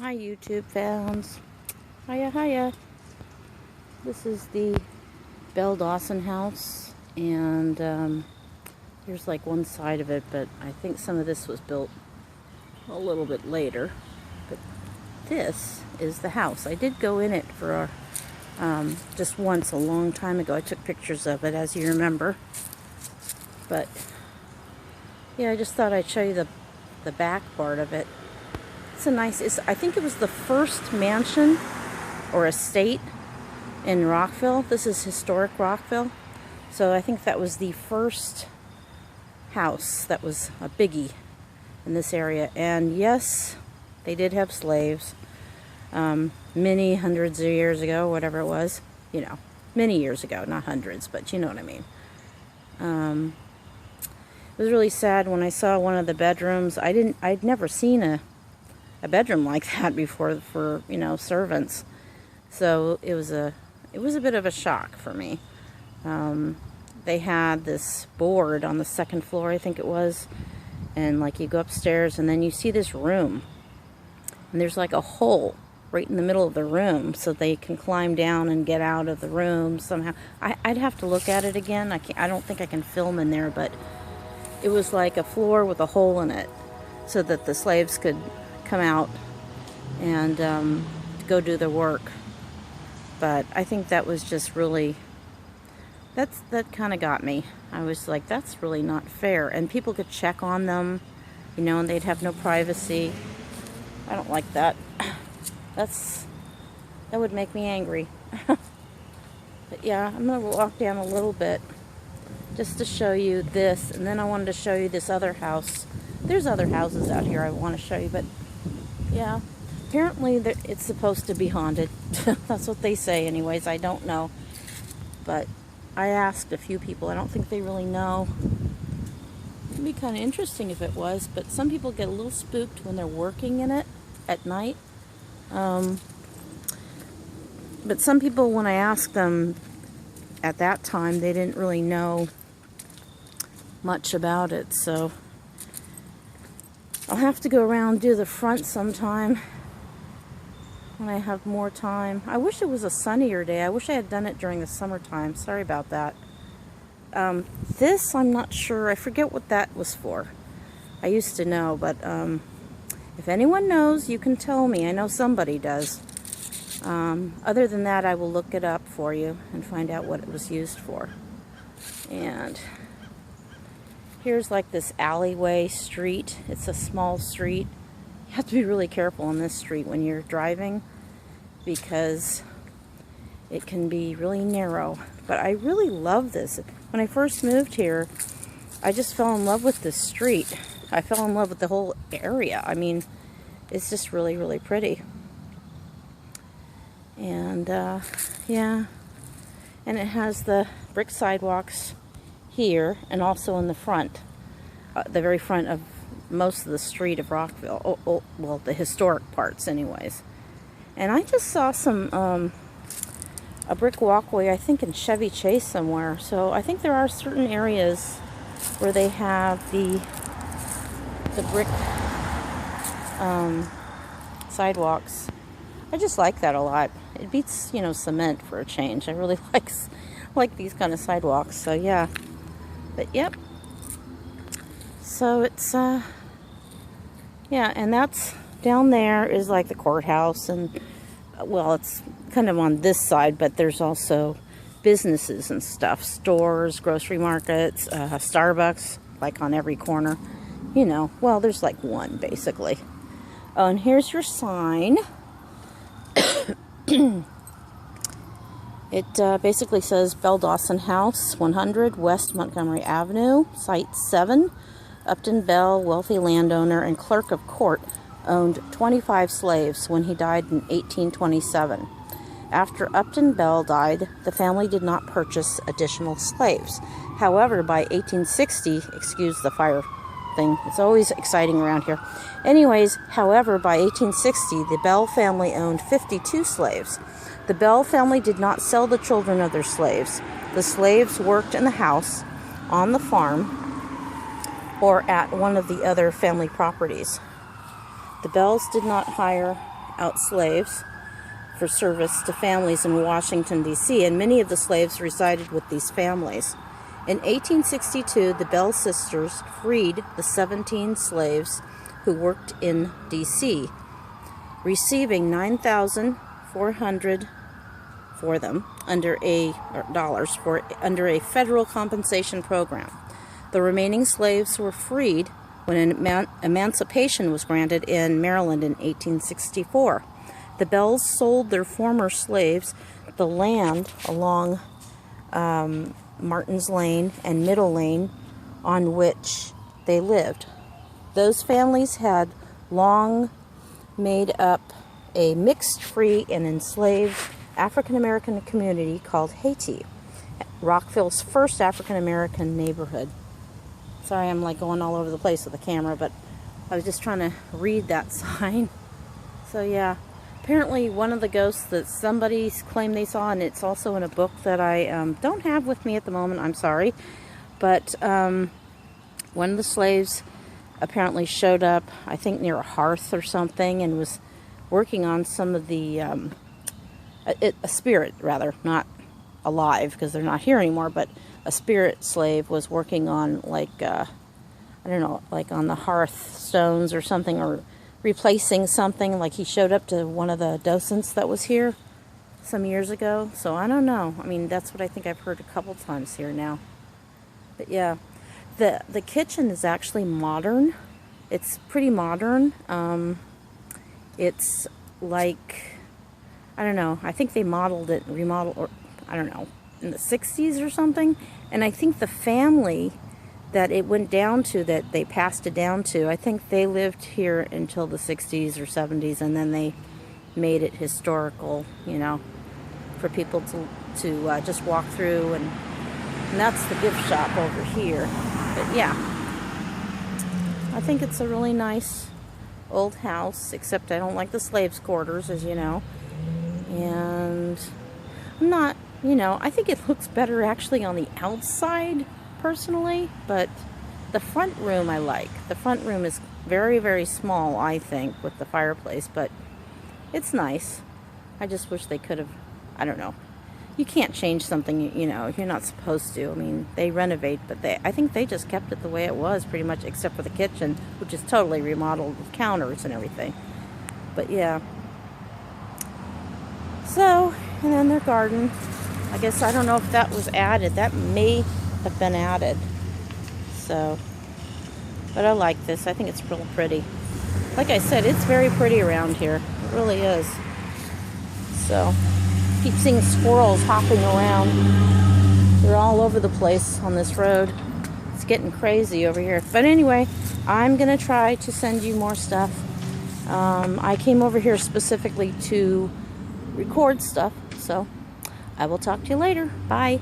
Hi YouTube fans. Hiya. This is the Beall Dawson house, and here's like one side of it, but I think some of this was built a little bit later. But this is the house. I did go in it for just once a long time ago. I took pictures of it, as you remember. But yeah, I just thought I'd show you the back part of it. I think it was the first mansion or estate in Rockville. This is historic Rockville. So I think that was the first house that was a biggie in this area. And yes, they did have slaves. Many hundreds of years ago, whatever it was. You know, many years ago, not hundreds, but you know what I mean. It was really sad when I saw one of the bedrooms. I'd never seen a bedroom like that before for, you know, servants. So it was a bit of a shock for me. They had this board on the second floor, I think it was, and like you go upstairs and then you see this room, and there's like a hole right in the middle of the room so they can climb down and get out of the room somehow. I'd have to look at it again. I don't think I can film in there, but it was like a floor with a hole in it so that the slaves could come out and go do their work. But I think that was just really, that kind of got me. I was like, that's really not fair. And people could check on them, you know, and they'd have no privacy. I don't like that. That would make me angry. But yeah, I'm gonna walk down a little bit just to show you this, and then I wanted to show you this other house. There's other houses out here I want to show you, but yeah, apparently it's supposed to be haunted. That's what they say anyways. I don't know, but I asked a few people. I don't think they really know. It'd be kind of interesting if it was, but some people get a little spooked when they're working in it at night. But some people, when I asked them at that time, they didn't really know much about it, so I'll have to go around and do the front sometime when I have more time. I wish it was a sunnier day. I wish I had done it during the summertime. Sorry about that. This, I'm not sure. I forget what that was for. I used to know, but if anyone knows, you can tell me. I know somebody does. Other than that, I will look it up for you and find out what it was used for. And here's like this alleyway street. It's a small street. You have to be really careful on this street when you're driving because it can be really narrow. But I really love this. When I first moved here, I just fell in love with this street. I fell in love with the whole area. I mean, it's just really, really pretty. And yeah, and it has the brick sidewalks here and also in the front, the very front of most of the street of Rockville. Well, the historic parts anyways. And I just saw some a brick walkway, I think in Chevy Chase somewhere. So I think there are certain areas where they have the brick sidewalks. I just like that a lot. It beats, you know, cement for a change. I really like these kind of sidewalks. So yeah. But yep. So it's yeah, and that's down there is like the courthouse, and well, it's kind of on this side, but there's also businesses and stuff, stores, grocery markets, Starbucks, like on every corner. You know, well, there's like one basically. Oh, and here's your sign. It basically says Beall Dawson House, 100 West Montgomery Avenue, Site 7. Upton Beall, wealthy landowner and clerk of court, owned 25 slaves when he died in 1827. After Upton Beall died, the family did not purchase additional slaves. However, by 1860, excuse the fire thing, it's always exciting around here. Anyways, however, by 1860, the Beall family owned 52 slaves. The Beall family did not sell the children of their slaves. The slaves worked in the house, on the farm, or at one of the other family properties. The Bealls did not hire out slaves for service to families in Washington, D.C., and many of the slaves resided with these families. In 1862, the Beall sisters freed the 17 slaves who worked in D.C., receiving $9,400 for them under a federal compensation program. The remaining slaves were freed when emancipation was granted in Maryland in 1864. The Bealls sold their former slaves the land along Martin's Lane and Middle Lane on which they lived. Those families had long made up a mixed, free, and enslaved African-American community called Haiti, Rockville's first African-American neighborhood. Sorry, I'm like going all over the place with the camera, but I was just trying to read that sign. So yeah, apparently one of the ghosts that somebody claimed they saw, and it's also in a book that I don't have with me at the moment, I'm sorry, but one of the slaves apparently showed up, I think near a hearth or something, and was working on some of the, a spirit rather, not alive because they're not here anymore, but a spirit slave was working on like, I don't know, like on the hearth stones or something, or replacing something. Like he showed up to one of the docents that was here some years ago. So I don't know. I mean, that's what I think I've heard a couple times here now. But yeah, the kitchen is actually modern. It's pretty modern. It's like, I don't know, I think they remodeled, or I don't know, in the 60s or something. And I think the family that it went down to, that they passed it down to, I think they lived here until the 60s or 70s, and then they made it historical, you know, for people to just walk through, and that's the gift shop over here. But yeah, I think it's a really nice old house, except I don't like the slaves' quarters, as you know. And I'm not, you know, I think it looks better actually on the outside, personally, but the front room I like. The front room is very, very small, I think, with the fireplace, but it's nice. I just wish they could have, I don't know. You can't change something, you know, you're not supposed to. I mean, they renovate, but I think they just kept it the way it was, pretty much, except for the kitchen, which is totally remodeled with counters and everything. But yeah. So, and then their garden. I guess, I don't know if that was added. That may have been added. So, but I like this. I think it's real pretty. Like I said, it's very pretty around here. It really is. So, keep seeing squirrels hopping around. They're all over the place on this road. It's getting crazy over here. But anyway, I'm going to try to send you more stuff. I came over here specifically to record stuff. So, I will talk to you later. Bye.